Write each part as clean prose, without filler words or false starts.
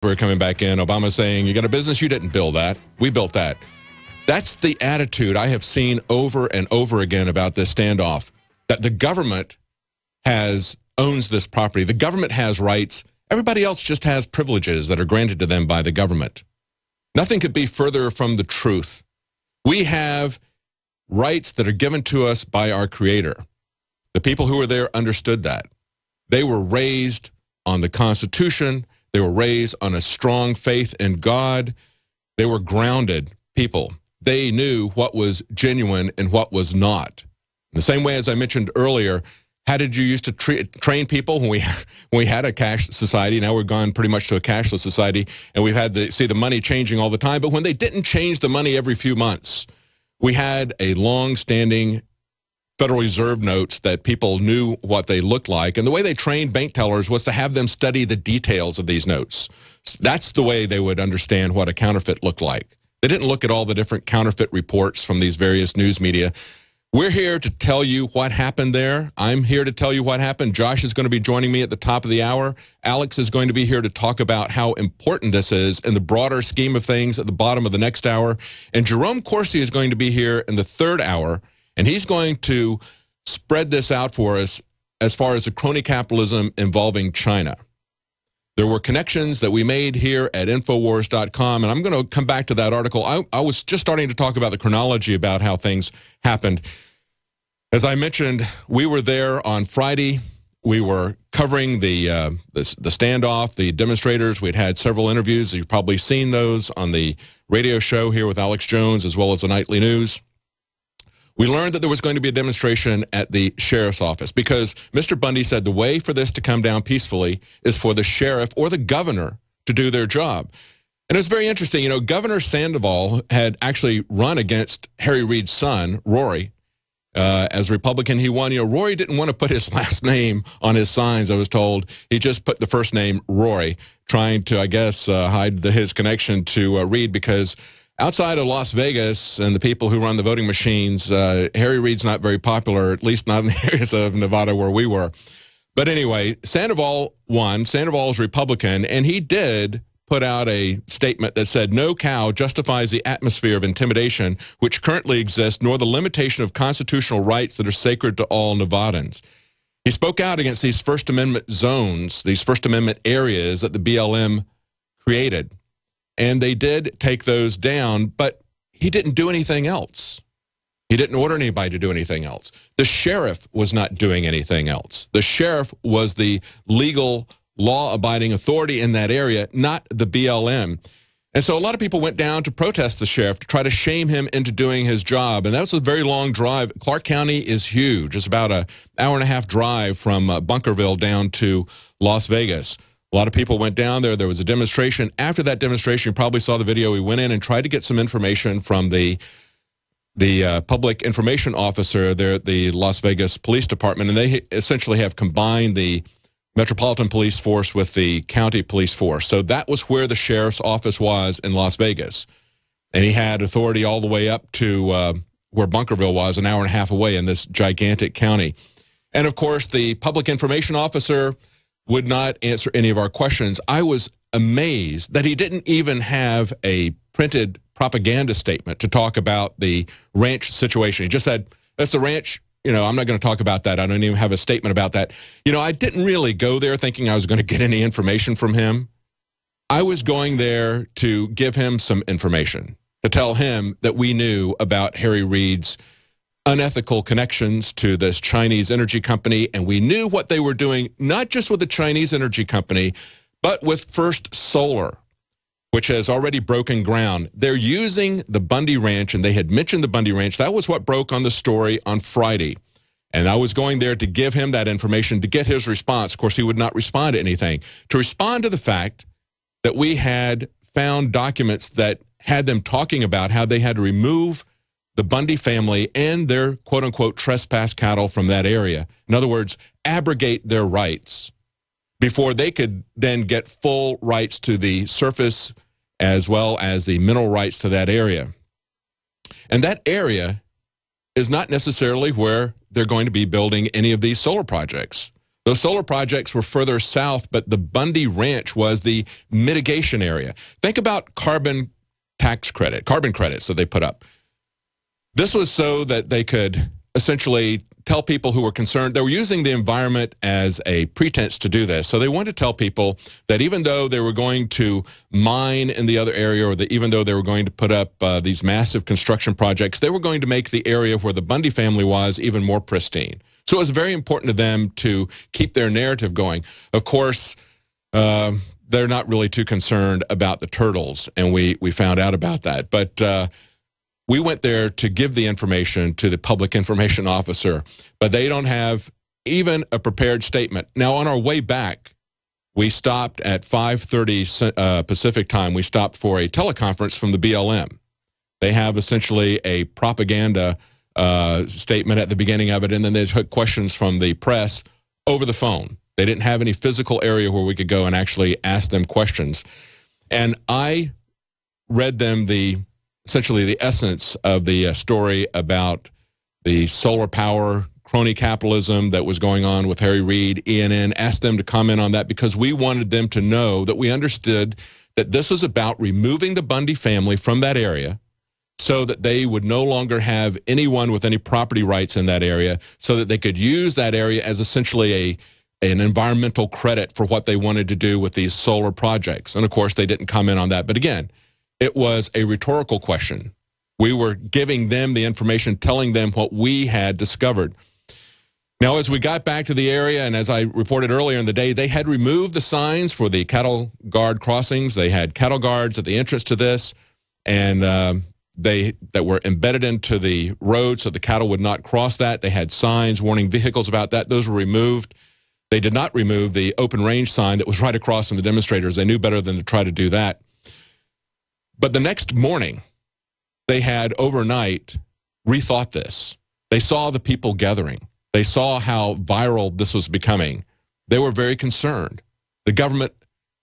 We're coming back in. Obama saying, you got a business, you didn't build that. We built that. That's the attitude I have seen over and over again about this standoff, that the government owns this property. The government has rights. Everybody else just has privileges that are granted to them by the government. Nothing could be further from the truth. We have rights that are given to us by our Creator. The people who were there understood that. They were raised on the Constitution. They were raised on a strong faith in God. They were grounded people. They knew what was genuine and what was not. In the same way as I mentioned earlier, how did you used to train people when we had a cash society? Now we're gone pretty much to a cashless society, and we've had to see the money changing all the time. But when they didn't change the money every few months, we had a long-standing Federal Reserve notes that people knew what they looked like. And the way they trained bank tellers was to have them study the details of these notes. That's the way they would understand what a counterfeit looked like. They didn't look at all the different counterfeit reports from these various news media. We're here to tell you what happened there. I'm here to tell you what happened. Josh is going to be joining me at the top of the hour. Alex is going to be here to talk about how important this is in the broader scheme of things at the bottom of the next hour. And Jerome Corsi is going to be here in the third hour. And he's going to spread this out for us as far as the crony capitalism involving China. There were connections that we made here at Infowars.com, and I'm going to come back to that article. I was just starting to talk about the chronology about how things happened. As I mentioned, we were there on Friday. We were covering the standoff, the demonstrators. We'd had several interviews. You've probably seen those on the radio show here with Alex Jones, as well as the nightly news. We learned that there was going to be a demonstration at the sheriff's office because Mr. Bundy said the way for this to come down peacefully is for the sheriff or the governor to do their job. And it was very interesting. You know, Governor Sandoval had actually run against Harry Reid's son, Rory. As a Republican, he won. You know, Rory didn't want to put his last name on his signs, I was told. He just put the first name, Rory, trying to, I guess, hide his connection to Reid because outside of Las Vegas and the people who run the voting machines, Harry Reid's not very popular, at least not in the areas of Nevada where we were. But anyway, Sandoval won. Sandoval's Republican, and he did put out a statement that said, no cow justifies the atmosphere of intimidation which currently exists, nor the limitation of constitutional rights that are sacred to all Nevadans. He spoke out against these First Amendment zones, these First Amendment areas that the BLM created. And they did take those down, but he didn't do anything else. He didn't order anybody to do anything else. The sheriff was not doing anything else. The sheriff was the legal, law-abiding authority in that area, not the BLM. And so a lot of people went down to protest the sheriff to try to shame him into doing his job. And that was a very long drive. Clark County is huge. It's about an hour-and-a-half drive from Bunkerville down to Las Vegas. A lot of people went down there. There was a demonstration. After that demonstration, you probably saw the video. We went in and tried to get some information from the public information officer there at the Las Vegas Police Department, and they essentially have combined the Metropolitan Police Force with the county police force. So that was where the sheriff's office was in Las Vegas. And he had authority all the way up to where Bunkerville was, an hour and a half away in this gigantic county. And, of course, the public information officer would not answer any of our questions. I was amazed that he didn't even have a printed propaganda statement to talk about the ranch situation. He just said, that's the ranch. You know, I'm not going to talk about that. I don't even have a statement about that. You know, I didn't really go there thinking I was going to get any information from him. I was going there to give him some information, to tell him that we knew about Harry Reid's unethical connections to this Chinese energy company, and we knew what they were doing, not just with the Chinese energy company, but with First Solar, which has already broken ground. They're using the Bundy Ranch, and they had mentioned the Bundy Ranch. That was what broke on the story on Friday. And I was going there to give him that information, to get his response. Of course, he would not respond to anything. To respond to the fact that we had found documents that had them talking about how they had to remove the Bundy family and their quote-unquote trespass cattle from that area. In other words, abrogate their rights before they could then get full rights to the surface as well as the mineral rights to that area. And that area is not necessarily where they're going to be building any of these solar projects. Those solar projects were further south, but the Bundy Ranch was the mitigation area. Think about carbon credits that they put up. This was so that they could essentially tell people who were concerned. They were using the environment as a pretense to do this. So they wanted to tell people that even though they were going to mine in the other area, or that even though they were going to put up these massive construction projects, they were going to make the area where the Bundy family was even more pristine. So it was very important to them to keep their narrative going. Of course, they're not really too concerned about the turtles, and we found out about that. But we went there to give the information to the public information officer, but they don't have even a prepared statement. Now, on our way back, we stopped at 5:30 Pacific time. We stopped for a teleconference from the BLM. They have essentially a propaganda statement at the beginning of it, and then they took questions from the press over the phone. They didn't have any physical area where we could go and actually ask them questions. And I read them essentially the essence of the story about the solar power, crony capitalism that was going on with Harry Reid, ENN, asked them to comment on that because we wanted them to know that we understood that this was about removing the Bundy family from that area so that they would no longer have anyone with any property rights in that area, so that they could use that area as essentially an environmental credit for what they wanted to do with these solar projects. And of course, they didn't comment on that. But again, it was a rhetorical question. We were giving them the information, telling them what we had discovered. Now, as we got back to the area, and as I reported earlier in the day, they had removed the signs for the cattle guard crossings. They had cattle guards at the entrance to this, and that were embedded into the road so the cattle would not cross that. They had signs warning vehicles about that. Those were removed. They did not remove the open range sign that was right across from the demonstrators. They knew better than to try to do that. But the next morning, they had overnight rethought this. They saw the people gathering. They saw how viral this was becoming. They were very concerned. The government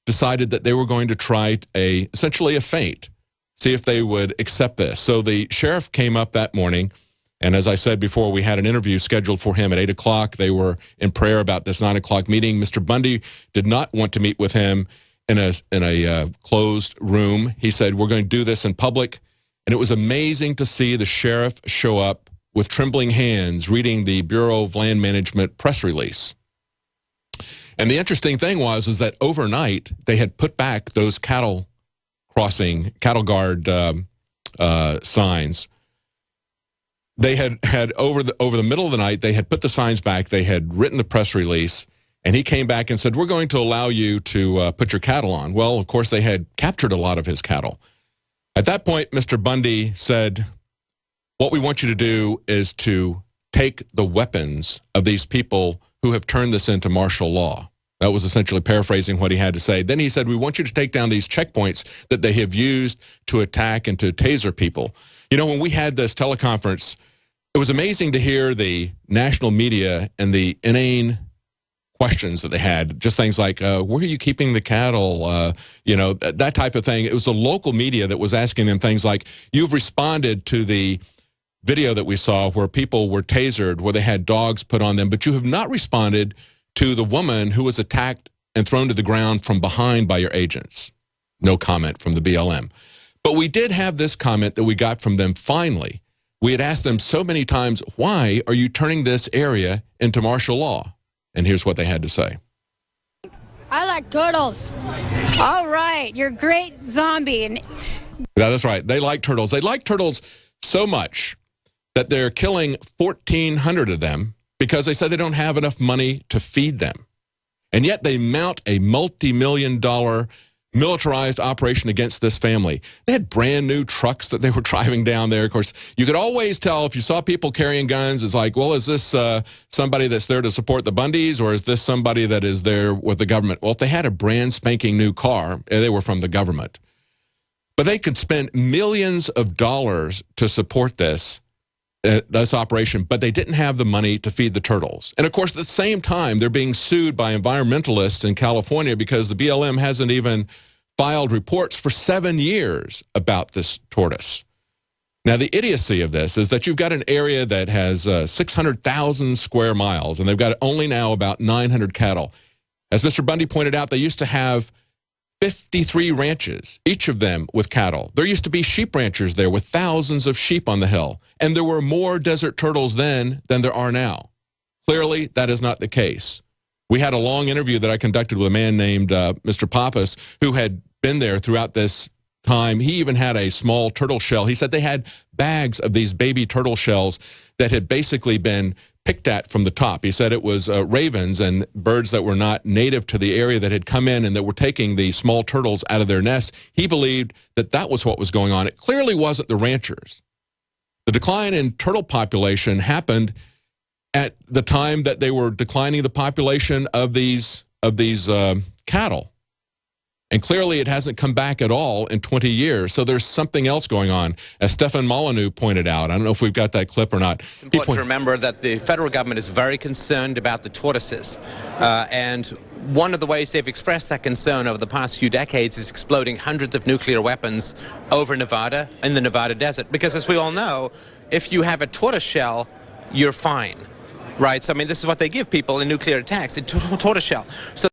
decided that they were going to try essentially a feint, see if they would accept this. So the sheriff came up that morning, and as I said before, we had an interview scheduled for him at 8 o'clock. They were in prayer about this 9 o'clock meeting. Mr. Bundy did not want to meet with him in a closed room. He said, we're going to do this in public. And it was amazing to see the sheriff show up with trembling hands reading the Bureau of Land Management press release. And the interesting thing was that overnight they had put back those cattle guard signs. They had over the middle of the night, they had put the signs back. They had written the press release, and he came back and said, we're going to allow you to put your cattle on. Well, of course, they had captured a lot of his cattle. At that point, Mr. Bundy said, what we want you to do is to take the weapons of these people who have turned this into martial law. That was essentially paraphrasing what he had to say. Then he said, we want you to take down these checkpoints that they have used to attack and to taser people. You know, when we had this teleconference, it was amazing to hear the national media and the inane questions that they had, just things like, where are you keeping the cattle? You know, that type of thing. It was the local media that was asking them things like, you've responded to the video that we saw where people were tasered, where they had dogs put on them, but you have not responded to the woman who was attacked and thrown to the ground from behind by your agents. No comment from the BLM. But we did have this comment that we got from them finally. We had asked them so many times, why are you turning this area into martial law? And here's what they had to say. I like turtles. All right, you're a great zombie. Yeah, that's right. They like turtles. They like turtles so much that they're killing 1,400 of them because they said they don't have enough money to feed them. And yet they mount a multi-million-dollar militarized operation against this family. They had brand new trucks that they were driving down there. Of course, you could always tell if you saw people carrying guns, it's like, well, is this somebody that's there to support the Bundys, or is this somebody that is there with the government? Well, if they had a brand spanking new car, they were from the government. But they could spend millions of dollars to support this operation, but they didn't have the money to feed the turtles. And of course, at the same time, they're being sued by environmentalists in California because the BLM hasn't even filed reports for 7 years about this tortoise. Now, the idiocy of this is that you've got an area that has 600,000 square miles, and they've got only now about 900 cattle. As Mr. Bundy pointed out, they used to have 53 ranches, each of them with cattle. There used to be sheep ranchers there with thousands of sheep on the hill, and there were more desert turtles then than there are now. Clearly, that is not the case. We had a long interview that I conducted with a man named Mr. Pappas, who had been there throughout this time. He even had a small turtle shell. He said they had bags of these baby turtle shells that had basically been picked at from the top. He said it was ravens and birds that were not native to the area that had come in and that were taking the small turtles out of their nests. He believed that that was what was going on. It clearly wasn't the ranchers. The decline in turtle population happened at the time that they were declining the population of these cattle. And clearly it hasn't come back at all in 20 years. So there's something else going on. As Stefan Molyneux pointed out, I don't know if we've got that clip or not. It's important to remember that the federal government is very concerned about the tortoises. And one of the ways they've expressed that concern over the past few decades is exploding hundreds of nuclear weapons over Nevada, in the Nevada desert. Because as we all know, if you have a tortoise shell, you're fine. Right? So, I mean, this is what they give people in nuclear attacks, a tortoise shell. So